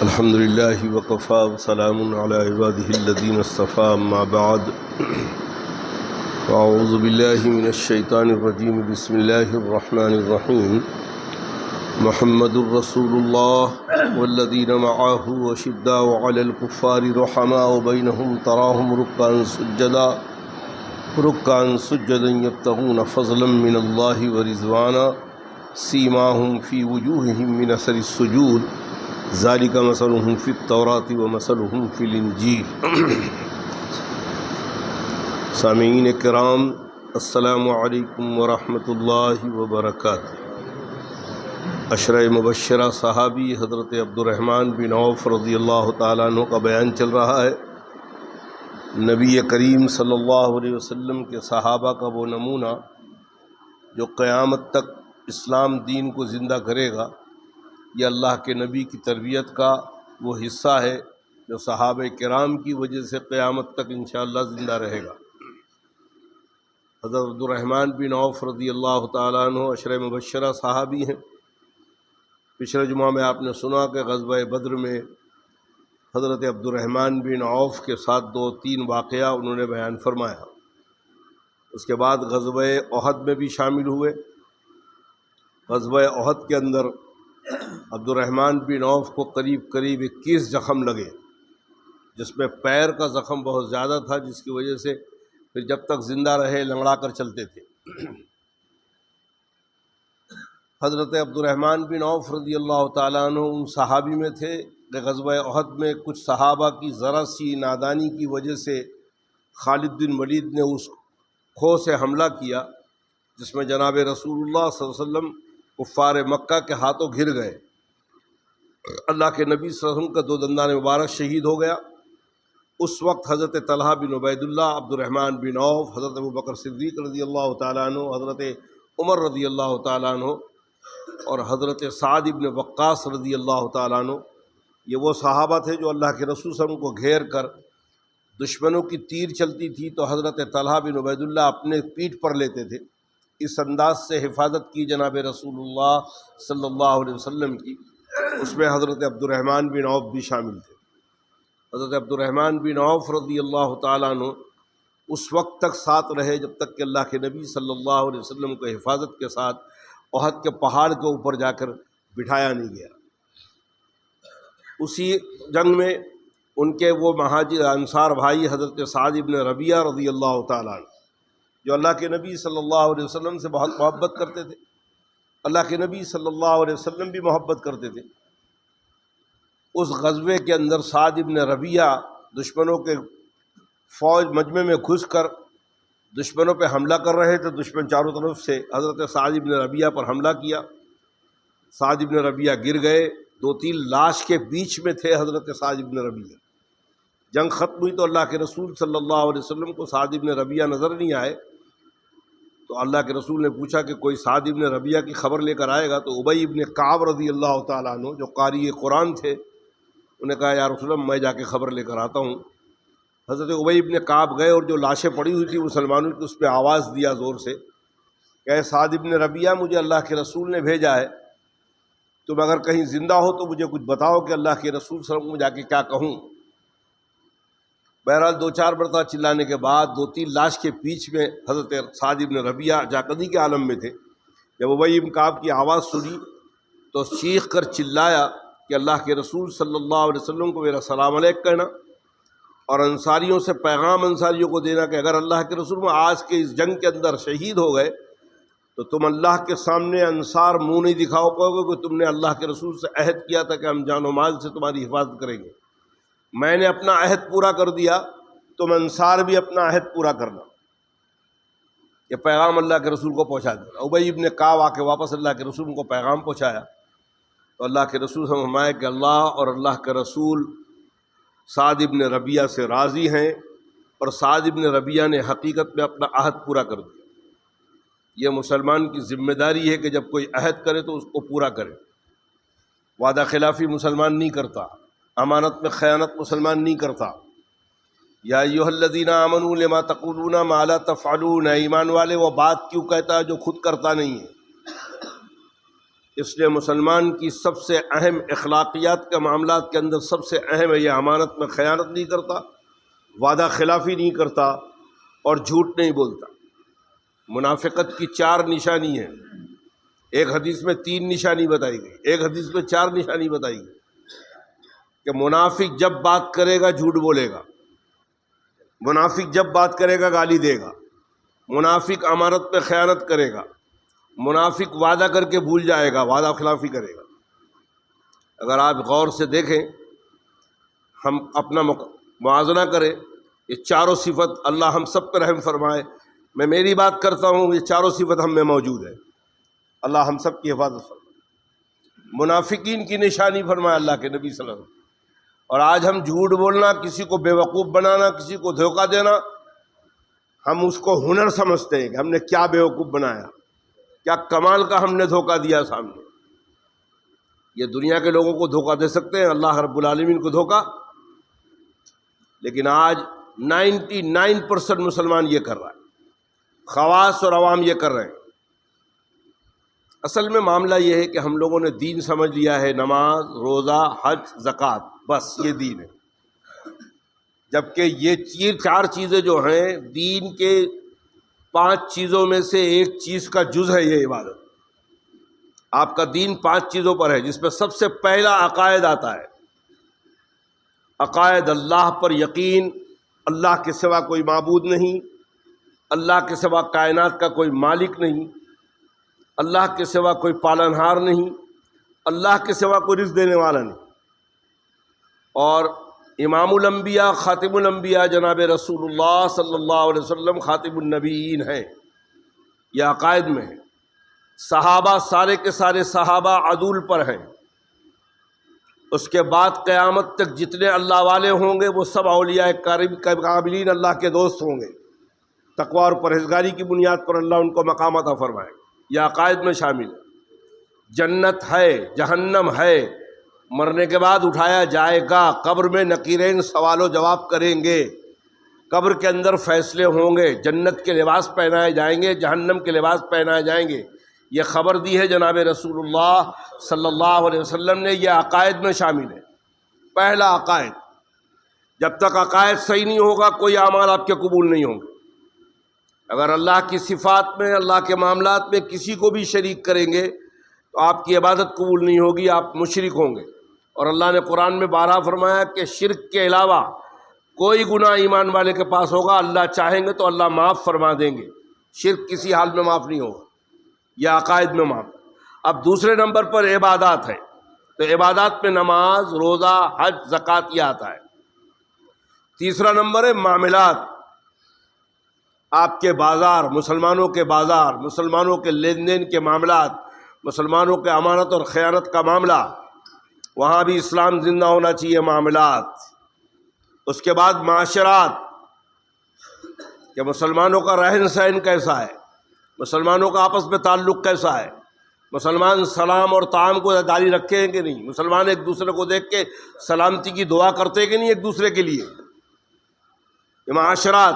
الحمد لله وكفى وسلام على عباده الذين اصطفى أما بعد أعوذ بالله من الشيطان الرجيم بسم الله الرحمن الرحيم محمد رسول الله والذين معه وشداء على الكفار رحماء بينهم تراهم ركعا سجدا يبتغون فضلا من الله ورضوانا سيماهم في وجوههم من أثر السجود ذالک مثلهم فی التوراۃ ومثلهم فی الانجیل۔ سامعین کرام، السلام علیکم ورحمۃ اللہ وبرکاتہ۔ عشرہ مبشرہ صحابی حضرت عبد الرحمن بن عوف رضی اللہ تعالیٰ عنہ کا بیان چل رہا ہے۔ نبی کریم صلی اللہ علیہ وسلم کے صحابہ کا وہ نمونہ جو قیامت تک اسلام دین کو زندہ کرے گا، یہ اللہ کے نبی کی تربیت کا وہ حصہ ہے جو صحابہ کرام کی وجہ سے قیامت تک انشاءاللہ زندہ رہے گا۔ حضرت عبد الرحمن بن عوف رضی اللہ تعالیٰ عنہ عشرہ مبشرہ صحابی ہیں۔ پچھلے جمعہ میں آپ نے سنا کہ غزوہ بدر میں حضرت عبد الرحمن بن عوف کے ساتھ 2-3 واقعہ انہوں نے بیان فرمایا۔ اس کے بعد غزوہ احد میں بھی شامل ہوئے۔ غزوہ احد کے اندر عبد الرحمن بن عوف کو قریب 21 زخم لگے، جس میں پیر کا زخم بہت زیادہ تھا، جس کی وجہ سے پھر جب تک زندہ رہے لنگڑا کر چلتے تھے۔ حضرت عبد الرحمن بن عوف رضی اللہ تعالیٰ عنہ ان صحابی میں تھے کہ غزوہ احد میں کچھ صحابہ کی ذرا سی نادانی کی وجہ سے خالد بن ولید نے اس کھو سے حملہ کیا، جس میں جناب رسول اللہ صلی اللہ علیہ وسلم کفار مکہ کے ہاتھوں گر گئے۔ اللہ کے نبی صلی اللہ علیہ وسلم کا 2 دندان مبارک شہید ہو گیا۔ اس وقت حضرت طلحہ بن عبید اللہ، عبد الرحمن بن عوف، حضرت ابوبکر صدیق رضی اللہ تعالیٰ عنہ، حضرت عمر رضی اللہ تعالیٰ عنہ اور حضرت سعد بن وقاص رضی اللہ تعالیٰ عنہ، یہ وہ صحابہ تھے جو اللہ کے رسول صلی اللہ علیہ وسلم کو گھیر کر دشمنوں کی تیر چلتی تھی تو حضرت طلحہ بن عبید اللہ اپنے پیٹھ پر لیتے تھے۔ اس انداز سے حفاظت کی جناب رسول اللہ صلی اللہ علیہ وسلم کی۔ اس میں حضرت عبد الرحمن بن عوف بھی شامل تھے۔ حضرت عبد الرحمن بن عوف رضی اللہ تعالیٰ عنہ اس وقت تک ساتھ رہے جب تک کہ اللہ کے نبی صلی اللہ علیہ وسلم کو حفاظت کے ساتھ احد کے پہاڑ کے اوپر جا کر بٹھایا نہیں گیا۔ اسی جنگ میں ان کے وہ مہاجر انصار بھائی حضرت سعد بن ربیعہ رضی اللہ تعالیٰ عنہ، جو اللہ کے نبی صلی اللہ علیہ وسلم سے بہت محبت کرتے تھے، اللہ کے نبی صلی اللہ علیہ وسلم بھی محبت کرتے تھے، اس غزوے کے اندر سعد بن ربیعہ دشمنوں کے فوج مجمع میں گھس کر دشمنوں پہ حملہ کر رہے تھے۔ دشمن چاروں طرف سے حضرت سعد بن ربیعہ پر حملہ کیا۔ سعد بن ربیعہ گر گئے، 2-3 لاش کے بیچ میں تھے حضرت سعد بن ربیعہ۔ جنگ ختم ہوئی تو اللہ کے رسول صلی اللہ علیہ وسلم کو سعد بن ربیعہ نظر نہیں آئے، تو اللہ کے رسول نے پوچھا کہ کوئی سعد بن ربیعہ کی خبر لے کر آئے گا؟ تو ابی بن کعب رضی اللہ تعالیٰ عنہ جو قاری قرآن تھے، انہوں نے کہا یا رسول اللہ میں جا کے خبر لے کر آتا ہوں۔ حضرت ابی بن کعب گئے اور جو لاشیں پڑی ہوئی تھی مسلمانوں کی اس پہ آواز دیا زور سے کہ اے سعد بن ربیعہ، مجھے اللہ کے رسول نے بھیجا ہے، تم اگر کہیں زندہ ہو تو مجھے کچھ بتاؤ کہ اللہ کے رسول صلی اللہ علیہ وسلم کو جا کے کیا کہوں۔ بہرحال 2-4 مرتبہ چلانے کے بعد 2-3 لاش کے بیچ میں حضرت سعد بن ربیعہ جاقدی کے عالم میں تھے۔ جب ابی بن کعب کی آواز سنی تو چیخ کر چلایا کہ اللہ کے رسول صلی اللہ علیہ وسلم کو میرا سلام علیک کہنا، اور انصاریوں سے پیغام انصاریوں کو دینا کہ اگر اللہ کے رسول آج کے اس جنگ کے اندر شہید ہو گئے تو تم اللہ کے سامنے انصار منہ نہیں دکھاؤ پاؤ گے کہ تم نے اللہ کے رسول سے عہد کیا تھا کہ ہم جان و مال سے تمہاری حفاظت کریں گے۔ میں نے اپنا عہد پورا کر دیا، تم انصار بھی اپنا عہد پورا کرنا۔ یہ پیغام اللہ کے رسول کو پہنچا دیا۔ ابی بن کعب آ کے واپس اللہ کے رسول کو پیغام پہنچایا تو اللہ کے رسول سے فرمایا کہ اللہ اور اللہ کے رسول سعد بن ربیعہ سے راضی ہیں، اور سعد بن ربیعہ نے حقیقت میں اپنا عہد پورا کر دیا۔ یہ مسلمان کی ذمہ داری ہے کہ جب کوئی عہد کرے تو اس کو پورا کرے۔ وعدہ خلافی مسلمان نہیں کرتا، امانت میں خیانت مسلمان نہیں کرتا۔ یا ایھا الذین آمنوا لما تقولون ما لا تفعلون، ایمان والے وہ بات کیوں کہتا ہے جو خود کرتا نہیں ہے۔ اس لیے مسلمان کی سب سے اہم اخلاقیات کے معاملات کے اندر سب سے اہم ہے یہ امانت میں خیانت نہیں کرتا، وعدہ خلافی نہیں کرتا اور جھوٹ نہیں بولتا۔ منافقت کی 4 نشانی ہیں، ایک حدیث میں 3 نشانی بتائی گئی، ایک حدیث میں 4 نشانی بتائی گئی کہ منافق جب بات کرے گا جھوٹ بولے گا، منافق جب بات کرے گا گالی دے گا، منافق امانت پہ خیانت کرے گا، منافق وعدہ کر کے بھول جائے گا، وعدہ خلافی کرے گا۔ اگر آپ غور سے دیکھیں، ہم اپنا موازنہ کریں، یہ 4 صفت اللہ ہم سب پر رحم فرمائے۔ میں میری بات کرتا ہوں، یہ 4 صفت ہم میں موجود ہے، اللہ ہم سب کی حفاظت فرمائے۔ منافقین کی نشانی فرمایا اللہ کے نبی صلی اللہ علیہ وسلم۔ اور آج ہم جھوٹ بولنا، کسی کو بیوقوف بنانا، کسی کو دھوکہ دینا، ہم اس کو ہنر سمجھتے ہیں کہ ہم نے کیا بیوقوف بنایا، کیا کمال کا ہم نے دھوکہ دیا سامنے۔ یہ دنیا کے لوگوں کو دھوکہ دے سکتے ہیں، اللہ رب العالمین کو دھوکہ؟ لیکن آج 99% مسلمان یہ کر رہا ہے، خواص اور عوام یہ کر رہے ہیں۔ اصل میں معاملہ یہ ہے کہ ہم لوگوں نے دین سمجھ لیا ہے نماز، روزہ، حج، زکوٰۃ، بس یہ دین ہے، جبکہ یہ 4 چیزیں جو ہیں دین کے 5 چیزوں میں سے ایک چیز کا جز ہے یہ عبادت۔ آپ کا دین 5 چیزوں پر ہے، جس میں سب سے پہلا عقائد آتا ہے۔ عقائد، اللہ پر یقین، اللہ کے سوا کوئی معبود نہیں، اللہ کے سوا کائنات کا کوئی مالک نہیں، اللہ کے سوا کوئی پالنہار نہیں، اللہ کے سوا کوئی رزق دینے والا نہیں، اور امام الانبیاء خاتم الانبیاء جناب رسول اللہ صلی اللہ علیہ وسلم خاتم النبیین ہیں، یہ عقائد میں ہے۔ صحابہ، سارے کے سارے صحابہ عدول پر ہیں۔ اس کے بعد قیامت تک جتنے اللہ والے ہوں گے وہ سب اولیاء کاملین اللہ کے دوست ہوں گے، تقوی اور پرہیزگاری کی بنیاد پر اللہ ان کو مقام عطا فرمائے۔ یہ عقائد میں شامل ہے۔ جنت ہے، جہنم ہے، مرنے کے بعد اٹھایا جائے گا، قبر میں نکیرین سوال و جواب کریں گے، قبر کے اندر فیصلے ہوں گے، جنت کے لباس پہنائے جائیں گے، جہنم کے لباس پہنائے جائیں گے۔ یہ خبر دی ہے جناب رسول اللہ صلی اللہ علیہ وسلم نے، یہ عقائد میں شامل ہے۔ پہلا عقائد، جب تک عقائد صحیح نہیں ہوگا کوئی اعمال آپ کے قبول نہیں ہوں گے۔ اگر اللہ کی صفات میں، اللہ کے معاملات میں کسی کو بھی شریک کریں گے تو آپ کی عبادت قبول نہیں ہوگی، آپ مشرک ہوں گے۔ اور اللہ نے قرآن میں بارہا فرمایا کہ شرک کے علاوہ کوئی گناہ ایمان والے کے پاس ہوگا، اللہ چاہیں گے تو اللہ معاف فرما دیں گے، شرک کسی حال میں معاف نہیں ہوگا۔ یہ عقائد میں معاف۔ اب دوسرے نمبر پر عبادات ہے، تو عبادات میں نماز، روزہ، حج، زکوٰۃ یہ آتا ہے۔ تیسرا نمبر ہے معاملات، آپ کے بازار، مسلمانوں کے بازار، مسلمانوں کے لین دین کے معاملات، مسلمانوں کے امانت اور خیانت کا معاملہ، وہاں بھی اسلام زندہ ہونا چاہیے، معاملات۔ اس کے بعد معاشرات، کہ مسلمانوں کا رہن سہن کیسا ہے، مسلمانوں کا آپس میں تعلق کیسا ہے، مسلمان سلام اور تعام کو جاری رکھے ہیں کہ نہیں، مسلمان ایک دوسرے کو دیکھ کے سلامتی کی دعا کرتے ہیں کہ نہیں ایک دوسرے کے لیے، یہ معاشرات۔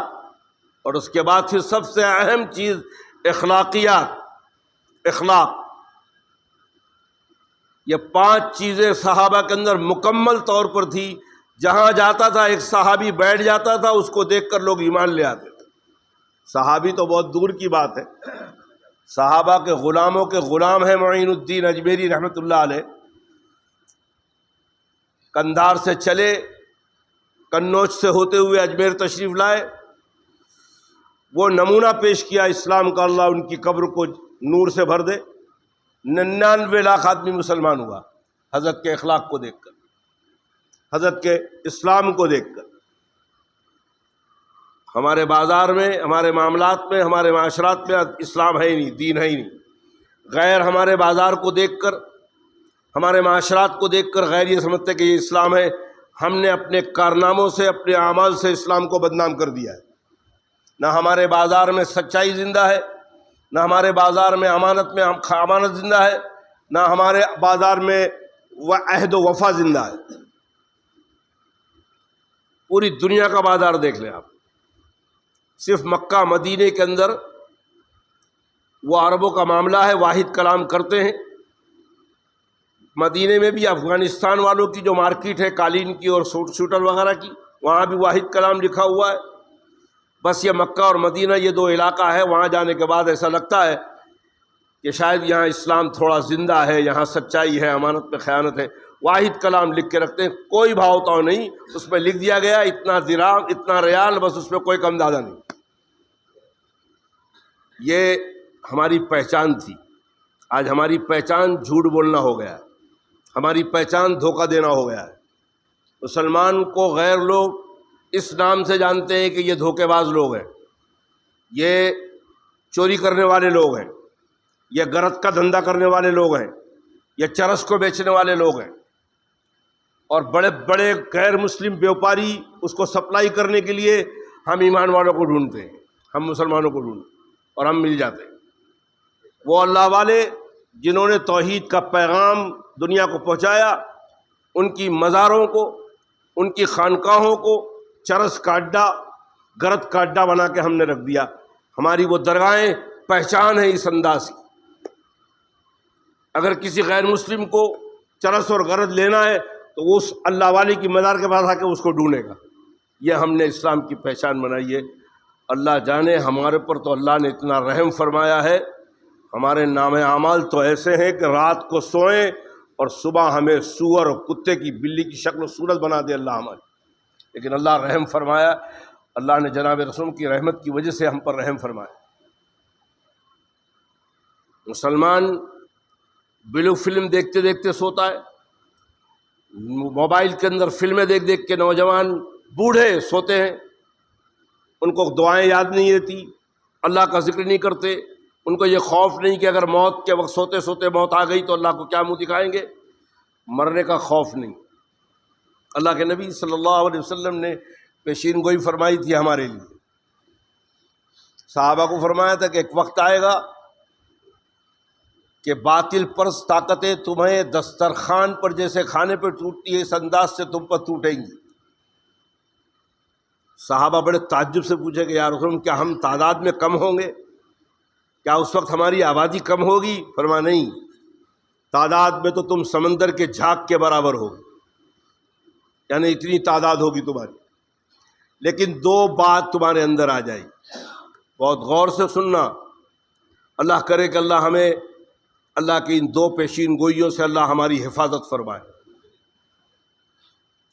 اور اس کے بعد پھر سب سے اہم چیز اخلاقیات، اخلاق۔ یہ 5 چیزیں صحابہ کے اندر مکمل طور پر تھی، جہاں جاتا تھا ایک صحابی بیٹھ جاتا تھا، اس کو دیکھ کر لوگ ایمان لے آتے تھے۔ صحابی تو بہت دور کی بات ہے، صحابہ کے غلاموں کے غلام ہیں معین الدین اجمیری رحمۃ اللہ علیہ، کندھار سے چلے، قنوج سے ہوتے ہوئے اجمیر تشریف لائے، وہ نمونہ پیش کیا اسلام کا، اللہ ان کی قبر کو نور سے بھر دے۔ 99 لاکھ آدمی مسلمان ہوا حضرت کے اخلاق کو دیکھ کر، حضرت کے اسلام کو دیکھ کر۔ ہمارے بازار میں، ہمارے معاملات میں، ہمارے معاشرات میں اسلام ہے ہی نہیں، دین ہے ہی نہیں۔ غیر ہمارے بازار کو دیکھ کر، ہمارے معاشرات کو دیکھ کر غیر یہ سمجھتے کہ یہ اسلام ہے۔ ہم نے اپنے کارناموں سے، اپنے اعمال سے اسلام کو بدنام کر دیا ہے۔ نہ ہمارے بازار میں سچائی زندہ ہے، نہ ہمارے بازار میں امانت زندہ ہے، نہ ہمارے بازار میں عہد و وفا زندہ ہے۔ پوری دنیا کا بازار دیکھ لیں آپ، صرف مکہ مدینے کے اندر وہ عربوں کا معاملہ ہے، واحد کلام کرتے ہیں، مدینے میں بھی افغانستان والوں کی جو مارکیٹ ہے قالین کی اور شوٹر وغیرہ کی، وہاں بھی واحد کلام لکھا ہوا ہے۔ بس یہ مکہ اور مدینہ یہ دو علاقہ ہے، وہاں جانے کے بعد ایسا لگتا ہے کہ شاید یہاں اسلام تھوڑا زندہ ہے، یہاں سچائی ہے، امانت پہ خیانت ہے۔ واحد کلام لکھ کے رکھتے ہیں، کوئی بھاؤ تاؤ نہیں، اس میں لکھ دیا گیا اتنا درہم اتنا ریال، بس اس میں کوئی کم زیادہ نہیں۔ یہ ہماری پہچان تھی، آج ہماری پہچان جھوٹ بولنا ہو گیا ہے، ہماری پہچان دھوکہ دینا ہو گیا ہے۔ مسلمان کو غیر لوگ اس نام سے جانتے ہیں کہ یہ دھوکے باز لوگ ہیں، یہ چوری کرنے والے لوگ ہیں، یہ غرض کا دھندا کرنے والے لوگ ہیں، یہ چرس کو بیچنے والے لوگ ہیں، اور بڑے بڑے غیر مسلم بیوپاری اس کو سپلائی کرنے کے لیے ہم ایمان والوں کو ڈھونڈتے ہیں، ہم مسلمانوں کو ڈھونڈتے ہیں اور ہم مل جاتے ہیں۔ وہ اللہ والے جنہوں نے توحید کا پیغام دنیا کو پہنچایا، ان کی مزاروں کو، ان کی خانقاہوں کو چرس کا اڈا، غرض کا اڈا بنا کے ہم نے رکھ دیا۔ ہماری وہ درگاہیں پہچان ہے اس انداز کی۔ اگر کسی غیر مسلم کو چرس اور غرض لینا ہے تو وہ اس اللہ والے کی مزار کے پاس آ کے اس کو ڈھونڈے گا۔ یہ ہم نے اسلام کی پہچان بنائی ہے۔ اللہ جانے ہمارے پر تو اللہ نے اتنا رحم فرمایا ہے، ہمارے نام اعمال تو ایسے ہیں کہ رات کو سوئیں اور صبح ہمیں سور اور کتے کی بلی کی شکل و صورت بنا دے اللہ ہماری، لیکن اللہ رحم فرمایا۔ اللہ نے جناب رسول کی رحمت کی وجہ سے ہم پر رحم فرمایا۔ مسلمان بلو فلم دیکھتے دیکھتے سوتا ہے، موبائل کے اندر فلمیں دیکھ دیکھ کے نوجوان بوڑھے سوتے ہیں، ان کو دعائیں یاد نہیں رہتی، اللہ کا ذکر نہیں کرتے، ان کو یہ خوف نہیں کہ اگر موت کے وقت سوتے سوتے موت آ گئی تو اللہ کو کیا منہ دکھائیں گے، مرنے کا خوف نہیں۔ اللہ کے نبی صلی اللہ علیہ وسلم نے پیشین گوئی فرمائی تھی ہمارے لیے، صحابہ کو فرمایا تھا کہ ایک وقت آئے گا کہ باطل پرست طاقتیں تمہیں دسترخوان پر جیسے کھانے پہ ٹوٹتی ہے اس انداز سے تم پر ٹوٹیں گی۔ صحابہ بڑے تعجب سے پوچھے کہ یا رسول اللہ کیا ہم تعداد میں کم ہوں گے، کیا اس وقت ہماری آبادی کم ہوگی؟ فرمایا نہیں، تعداد میں تو تم سمندر کے جھاگ کے برابر ہوگی، یعنی اتنی تعداد ہوگی تمہاری، لیکن دو بات تمہارے اندر آ جائے گی، بہت غور سے سننا۔ اللہ کرے کہ اللہ ہمیں اللہ کی ان دو پیشین گوئیوں سے اللہ ہماری حفاظت فرمائے۔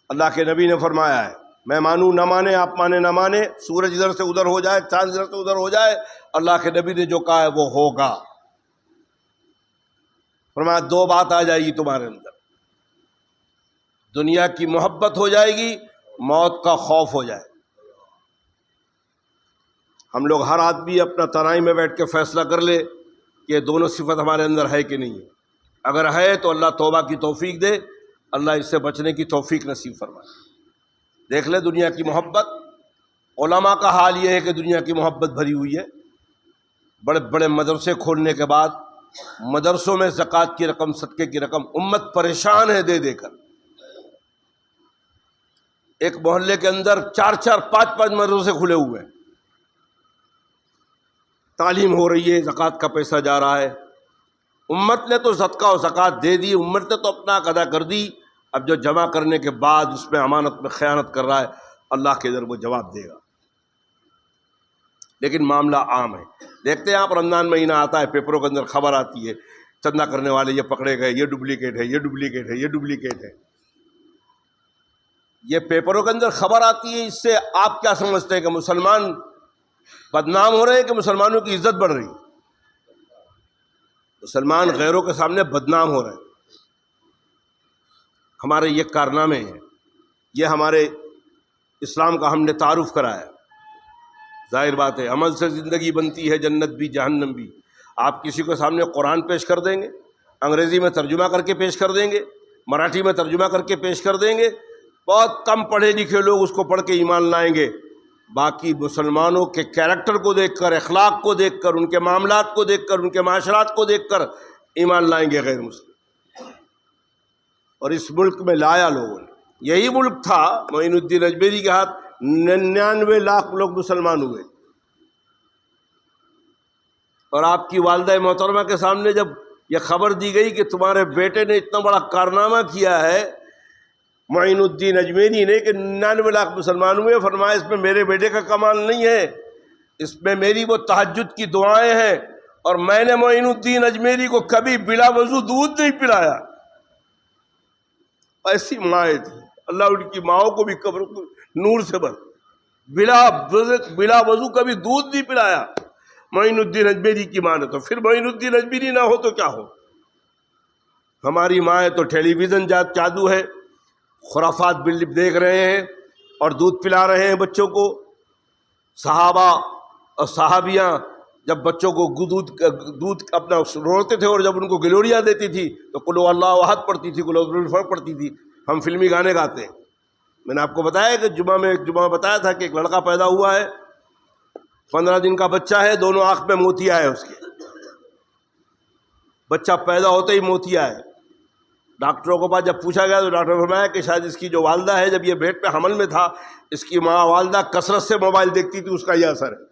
اللہ کے نبی نے فرمایا ہے، میں مانوں نہ مانے، آپ مانے نہ مانے، سورج ادھر سے ادھر ہو جائے، چاند ادھر سے ادھر ہو جائے، اللہ کے نبی نے جو کہا ہے وہ ہوگا۔ فرمایا دو بات آ جائے گی تمہارے اندر، دنیا کی محبت ہو جائے گی، موت کا خوف ہو جائے۔ ہم لوگ ہر آدمی اپنا تنہائی میں بیٹھ کے فیصلہ کر لے کہ یہ دونوں صفت ہمارے اندر ہے کہ نہیں ہے۔ اگر ہے تو اللہ توبہ کی توفیق دے، اللہ اس سے بچنے کی توفیق نصیب فرمائے۔ دیکھ لے دنیا کی محبت، علماء کا حال یہ ہے کہ دنیا کی محبت بھری ہوئی ہے۔ بڑے بڑے مدرسے کھولنے کے بعد مدرسوں میں زکوٰۃ کی رقم، صدقے کی رقم، امت پریشان ہے دے دے کر۔ ایک محلے کے اندر 4 5 مدرسے کھلے ہوئے ہیں، تعلیم ہو رہی ہے، زکوٰۃ کا پیسہ جا رہا ہے۔ امت نے تو صدقہ و زکوٰۃ دے دی، امت نے تو اپنا حق ادا کر دی، اب جو جمع کرنے کے بعد اس میں امانت میں خیانت کر رہا ہے، اللہ کے ادھر وہ جواب دے گا۔ لیکن معاملہ عام ہے، دیکھتے ہیں آپ رمضان مہینہ آتا ہے، پیپروں کے اندر خبر آتی ہے چندہ کرنے والے یہ پکڑے گئے، یہ ڈپلیکیٹ ہے، یہ ڈپلیکیٹ ہے، یہ ڈپلیکیٹ ہے۔ یہ پیپروں کے اندر خبر آتی ہے، اس سے آپ کیا سمجھتے ہیں کہ مسلمان بدنام ہو رہے ہیں کہ مسلمانوں کی عزت بڑھ رہی ہے؟ مسلمان غیروں کے سامنے بدنام ہو رہے ہیں۔ ہمارے یہ کارنامے ہیں، یہ ہمارے اسلام کا ہم نے تعارف کرایا۔ ظاہر بات ہے عمل سے زندگی بنتی ہے، جنت بھی جہنم بھی۔ آپ کسی کے سامنے قرآن پیش کر دیں گے، انگریزی میں ترجمہ کر کے پیش کر دیں گے، مراٹھی میں ترجمہ کر کے پیش کر دیں گے، بہت کم پڑھے لکھے لوگ اس کو پڑھ کے ایمان لائیں گے۔ باقی مسلمانوں کے کیریکٹر کو دیکھ کر، اخلاق کو دیکھ کر، ان کے معاملات کو دیکھ کر، ان کے معاشرات کو دیکھ کر ایمان لائیں گے غیر مسلم۔ اور اس ملک میں لایا لوگوں نے، یہی ملک تھا معین الدین اجمیری کے ہاتھ 99 لاکھ لوگ مسلمان ہوئے، اور آپ کی والدہ محترمہ کے سامنے جب یہ خبر دی گئی کہ تمہارے بیٹے نے اتنا بڑا کارنامہ کیا ہے معین الدین اجمیری نے کہ 99 لاکھ مسلمان ہوئے. فرمایا اس میں میرے بیٹے کا کمال نہیں ہے، اس میں میری وہ تہجد کی دعائیں ہیں، اور میں نے معین الدین اجمیری کو کبھی بلا وضو دودھ نہیں پلایا. ایسی مائیں تھی، اللہ ان کی ماؤں کو بھی قبر نور سے بھر، بلا وضو کبھی دودھ نہیں پلایا معین الدین اجمیری کی ماں نے. تو پھر معین الدین اجمیری نہ ہو تو کیا ہو؟ ہماری مائیں تو ٹیلی ویژن جادو ہے، خرافات دیکھ رہے ہیں اور دودھ پلا رہے ہیں بچوں کو. صحابہ اور صحابیاں جب بچوں کو دودھ اپنا روڑتے تھے اور جب ان کو گلوریاں دیتی تھی تو قل هو اللہ احد پڑھتی تھی، قل اعوذ برب الفلق پڑھتی تھی. ہم فلمی گانے گاتے ہیں. میں نے آپ کو بتایا کہ ایک جمعہ بتایا تھا کہ ایک لڑکا پیدا ہوا ہے، 15 دن کا بچہ ہے، دونوں آنکھ میں موتیا ہے. اس کے بچہ پیدا ہوتے ہی موتیا ہے. ڈاکٹروں کے پاس جب پوچھا گیا تو ڈاکٹر نے فرمایا کہ شاید اس کی جو والدہ ہے جب یہ پیٹ پہ حمل میں تھا، اس کی ماں والدہ کثرت سے موبائل دیکھتی تھی، اس کا یہ اثر ہے.